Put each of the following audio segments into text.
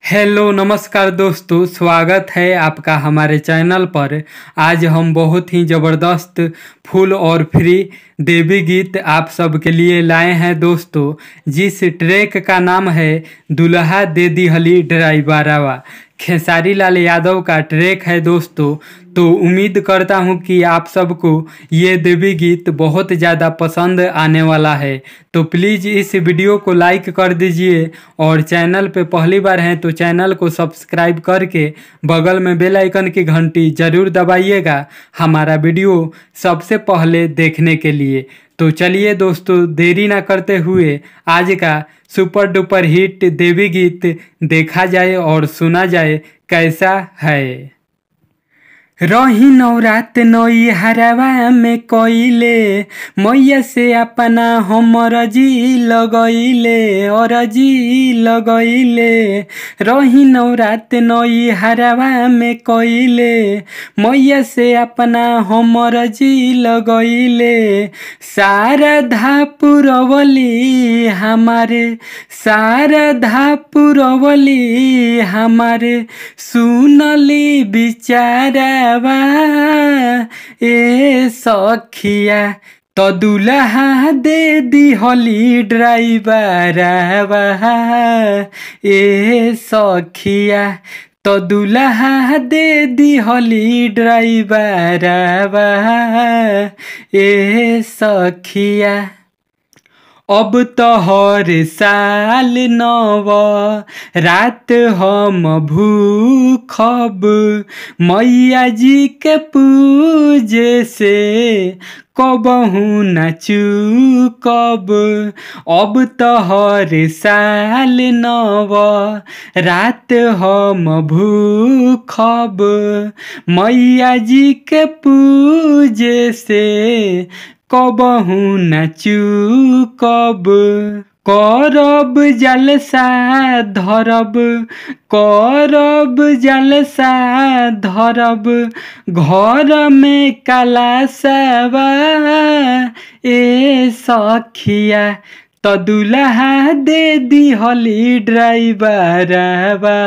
Hello नमस्कार दोस्तों, स्वागत है आपका हमारे चैनल पर। आज हम बहुत ही ज़बरदस्त फुल और फ्री देवी गीत आप सबके लिए लाए हैं दोस्तों, जिस ट्रैक का नाम है दुल्हा दे दिहली ड्राइवरवा। खेसारी लाल यादव का ट्रैक है दोस्तों। तो उम्मीद करता हूं कि आप सबको ये देवी गीत बहुत ज़्यादा पसंद आने वाला है। तो प्लीज़ इस वीडियो को लाइक कर दीजिए और चैनल पे पहली बार हैं तो चैनल को सब्सक्राइब करके बगल में बेल आइकन की घंटी ज़रूर दबाइएगा हमारा वीडियो सबसे पहले देखने के लिए। तो चलिए दोस्तों, देरी ना करते हुए आज का सुपर डुपर हिट देवी गीत देखा जाए और सुना जाए कैसा है। रही नवरात नई हरावा में कइले, मैया से अपना हम रजी लगइले और रजी लगइले। रही नवरात नई हरावा में कइले, मैया से अपना हम रजी लगइले। शारदा पुरवली हमारे, शारदा पुरवली हमारे, सुनली बिचारा ए सखिया तो दुल्हा दे दिहली ड्राइवरवा। ए सखिया तो दुल्हा दे दिहली ड्राइवरवा। ए सखिया अब तो हर साल नव रात हम भूखब, मैया जी के पूजे से कबहू न चूकब। अब तो हर साल नव रात हम भूखब, मैया जी के पूजे से कबहू न चूकब। करब जलसा धरब, करब जलसा धरब, घर में कलशवा। ए सखिया तो दुल्हा दे दिहली ड्राइवरवा।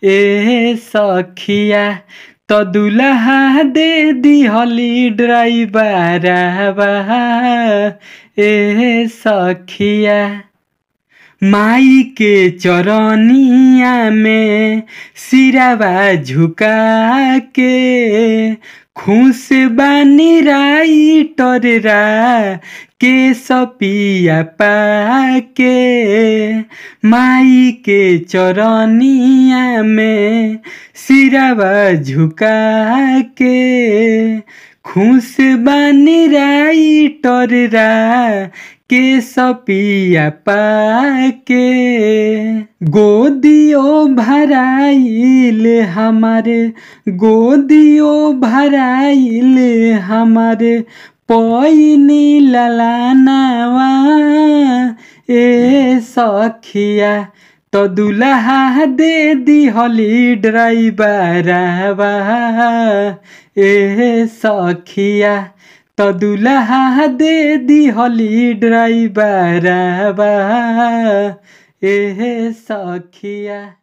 ए सखिया तो दुल्हा दे दिहली ड्राइवरवा। ए सखिया माई के चरनिया में सिरवा झुका के, खुश बानी राइटररा के सपिया पाके। माई के चरनिया में सिरवा झुका के, खुश बानी राइटररा के सपिया पाके। गोदियो भराइल हमारे, गोदियो भराइल हमारे, पैनी ललानावा। ए सखिया तो दुल्हा दे दिहली ड्राइवरवा। ए सखिया तो दुल्हा दे दिहली ड्राइवरवा। ए सखिया।